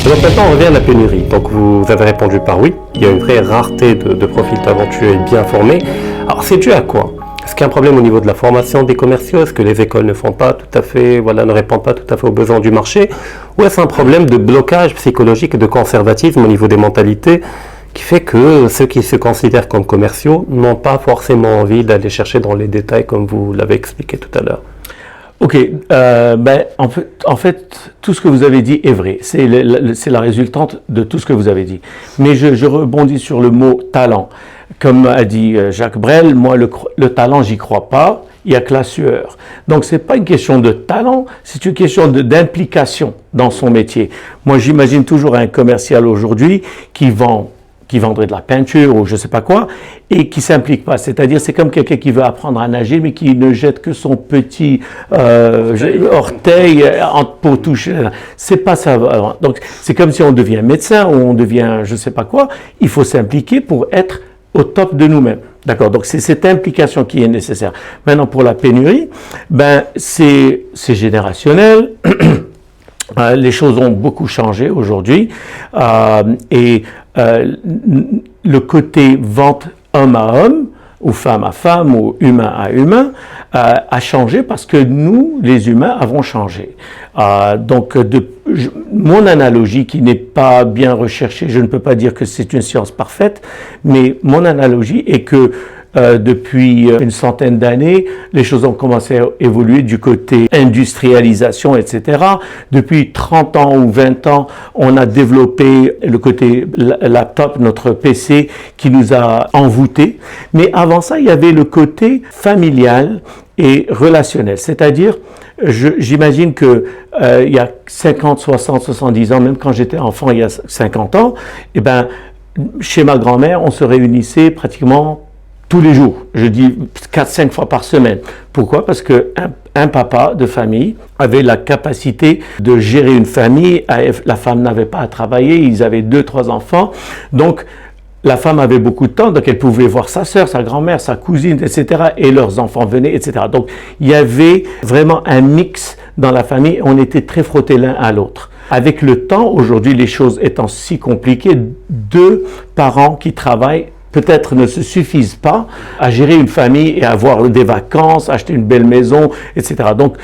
Donc maintenant on revient à la pénurie. Donc vous avez répondu par oui, il y a une vraie rareté de profils talentueux et bien formés. Alors c'est dû à quoi? Est-ce qu'il y a un problème au niveau de la formation des commerciaux? Est-ce que les écoles ne font pas tout à fait, ne répondent pas tout à fait aux besoins du marché? Ou est-ce un problème de blocage psychologique et de conservatisme au niveau des mentalités qui fait que ceux qui se considèrent comme commerciaux n'ont pas forcément envie d'aller chercher dans les détails comme vous l'avez expliqué tout à l'heure? Ok, en fait, tout ce que vous avez dit est vrai. C'est la résultante de tout ce que vous avez dit. Mais je rebondis sur le mot talent. Comme a dit Jacques Brel, moi, le talent, j'y crois pas. Il n'y a que la sueur. Donc, c'est pas une question de talent, c'est une question d'implication dans son métier. Moi, j'imagine toujours un commercial aujourd'hui qui vendrait de la peinture ou je sais pas quoi, et qui s'implique pas. C'est-à-dire, c'est comme quelqu'un qui veut apprendre à nager, mais qui ne jette que son petit orteil pour toucher. C'est pas ça. Donc, c'est comme si on devient médecin ou on devient je sais pas quoi. Il faut s'impliquer pour être au top de nous-mêmes. D'accord? Donc, c'est cette implication qui est nécessaire. Maintenant, pour la pénurie, c'est générationnel. Les choses ont beaucoup changé aujourd'hui et le côté vente homme à homme ou femme à femme ou humain à humain a changé parce que nous, les humains, avons changé. Donc, mon analogie qui n'est pas bien recherchée, je ne peux pas dire que c'est une science parfaite, mais mon analogie est que depuis une centaine d'années, les choses ont commencé à évoluer du côté industrialisation, etc. Depuis 30 ans ou 20 ans, on a développé le côté laptop, notre PC, qui nous a envoûtés. Mais avant ça, il y avait le côté familial et relationnel. C'est-à-dire, j'imagine que il y a 50, 60, 70 ans, même quand j'étais enfant il y a 50 ans, chez ma grand-mère, on se réunissait pratiquement tous les jours, je dis 4-5 fois par semaine. Pourquoi? Parce que un papa de famille avait la capacité de gérer une famille, la femme n'avait pas à travailler, ils avaient 2-3 enfants, donc la femme avait beaucoup de temps, donc elle pouvait voir sa sœur, sa grand-mère, sa cousine, etc. et leurs enfants venaient, etc. Donc il y avait vraiment un mix dans la famille, on était très frottés l'un à l'autre. Avec le temps, aujourd'hui, les choses étant si compliquées, 2 parents qui travaillent peut-être ne se suffisent pas à gérer une famille et avoir des vacances, acheter une belle maison, etc. Donc,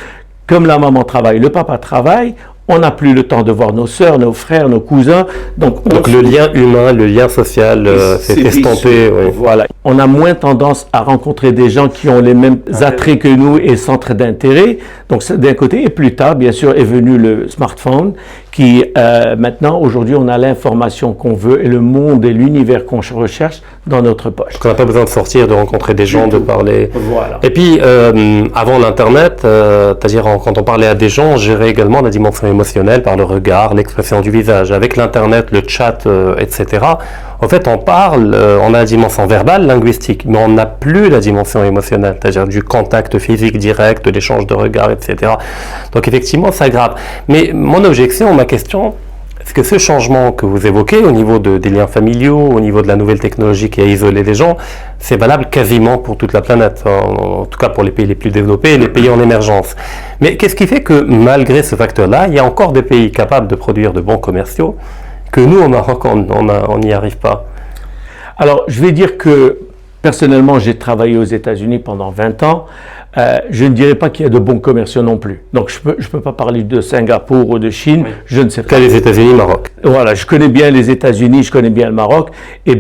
comme la maman travaille, le papa travaille, on n'a plus le temps de voir nos sœurs, nos frères, nos cousins. Donc le lien humain, le lien social s'est estompé. Oui. Voilà. On a moins tendance à rencontrer des gens qui ont les mêmes attraits que nous et centres d'intérêt. Donc d'un côté, et plus tard, bien sûr, est venu le smartphone qui, maintenant, aujourd'hui, on a l'information qu'on veut et le monde et l'univers qu'on recherche dans notre poche. Donc on n'a pas besoin de sortir, de rencontrer des gens, de parler. Voilà. Et puis, avant l'Internet, c'est-à-dire quand on parlait à des gens, on gérait également la dimension émotionnelle par le regard, l'expression du visage. Avec l'Internet, le chat, etc., en fait, on parle, on a la dimension verbale, linguistique, mais on n'a plus la dimension émotionnelle, c'est-à-dire du contact physique direct, de l'échange de regards, etc. Donc effectivement, ça grave. Mais mon objection, ma question, est-ce que ce changement que vous évoquez au niveau des liens familiaux, au niveau de la nouvelle technologie qui a isolé les gens, c'est valable quasiment pour toute la planète, en tout cas pour les pays les plus développés et les pays en émergence. Mais qu'est-ce qui fait que malgré ce facteur-là, il y a encore des pays capables de produire de bons commerciaux que nous, au Maroc, on n'y arrive pas? Alors, je vais dire que, personnellement, j'ai travaillé aux États-Unis pendant 20 ans. Je ne dirais pas qu'il y a de bons commerciaux non plus. Donc, je peux pas parler de Singapour ou de Chine. Oui. Je ne sais pas. Les États-Unis, Maroc. Voilà, je connais bien les États-Unis, je connais bien le Maroc. Et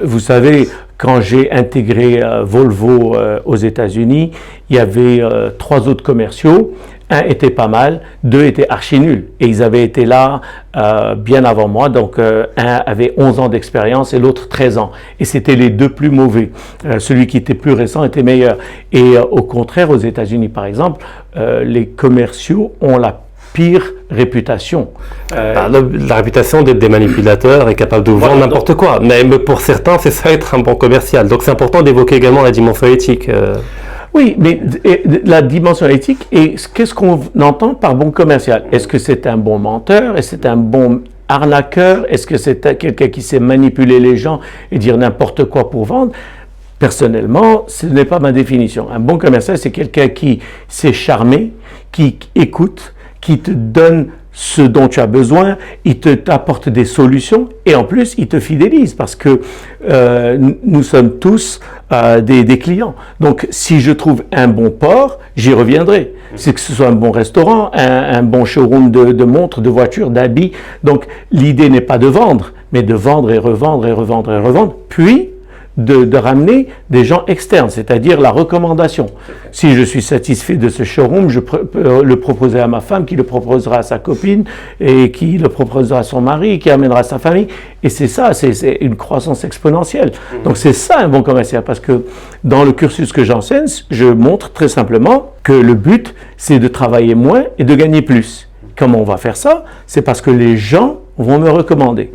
vous savez, quand j'ai intégré Volvo aux États-Unis, il y avait 3 autres commerciaux. Un était pas mal, 2 étaient archi nuls. Et ils avaient été là bien avant moi. Donc, un avait 11 ans d'expérience et l'autre 13 ans. Et c'était les 2 plus mauvais. Celui qui était plus récent était meilleur. Et au contraire, aux États-Unis, par exemple, les commerciaux ont la pire réputation. La réputation d'être des manipulateurs et capable de vendre n'importe quoi. Mais pour certains, c'est ça être un bon commercial. Donc, c'est important d'évoquer également la dimension éthique. Oui, mais la dimension éthique, et qu'est-ce qu'on entend par bon commercial? Est-ce que c'est un bon menteur? Est-ce que c'est un bon arnaqueur? Est-ce que c'est quelqu'un qui sait manipuler les gens et dire n'importe quoi pour vendre? Personnellement, ce n'est pas ma définition. Un bon commercial, c'est quelqu'un qui sait charmer, qui écoute, qui te donne ce dont tu as besoin, il t'apporte des solutions et en plus, il te fidélise parce que nous sommes tous des clients. Donc, si je trouve un bon port, j'y reviendrai. C'est que ce soit un bon restaurant, un bon showroom de montres, de voitures, d'habits. Donc, l'idée n'est pas de vendre, mais de vendre et revendre et revendre et revendre, puis de ramener des gens externes, c'est-à-dire la recommandation. Si je suis satisfait de ce showroom, je peux le proposer à ma femme, qui le proposera à sa copine, et qui le proposera à son mari, qui amènera sa famille. Et c'est ça, c'est une croissance exponentielle. Donc c'est ça un bon commercial, parce que dans le cursus que j'enseigne, je montre très simplement que le but, c'est de travailler moins et de gagner plus. Comment on va faire ça? C'est parce que les gens vont me recommander.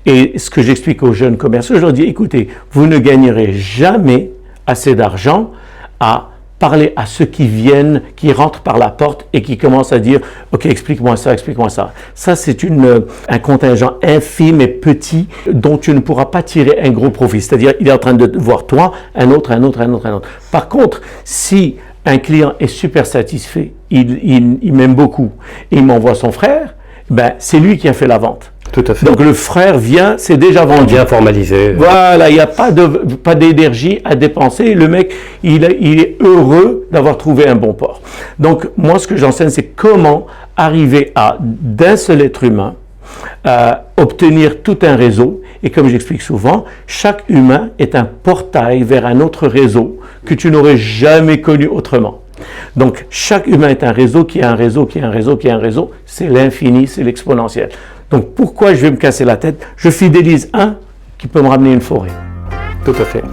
Et ce que j'explique aux jeunes commerciaux, je leur dis, écoutez, vous ne gagnerez jamais assez d'argent à parler à ceux qui viennent, qui rentrent par la porte et qui commencent à dire, OK, explique-moi ça, explique-moi ça. Ça, c'est un contingent infime et petit dont tu ne pourras pas tirer un gros profit. C'est-à-dire, il est en train de voir toi, un autre, un autre, un autre, un autre. Par contre, si un client est super satisfait, il m'aime beaucoup, et il m'envoie son frère, ben, c'est lui qui a fait la vente. Tout à fait. Donc le frère vient, c'est déjà vendu. Bien formalisé. Voilà, il n'y a pas d'énergie à dépenser. Le mec, il est heureux d'avoir trouvé un bon port. Donc moi, ce que j'enseigne, c'est comment arriver à, d'un seul être humain, obtenir tout un réseau. Et comme j'explique souvent, chaque humain est un portail vers un autre réseau que tu n'aurais jamais connu autrement. Donc, chaque humain est un réseau qui est un réseau, qui est un réseau, qui est un réseau. C'est l'infini, c'est l'exponentiel. Donc, pourquoi je vais me casser la tête? Je fidélise un qui peut me ramener une forêt. Tout à fait.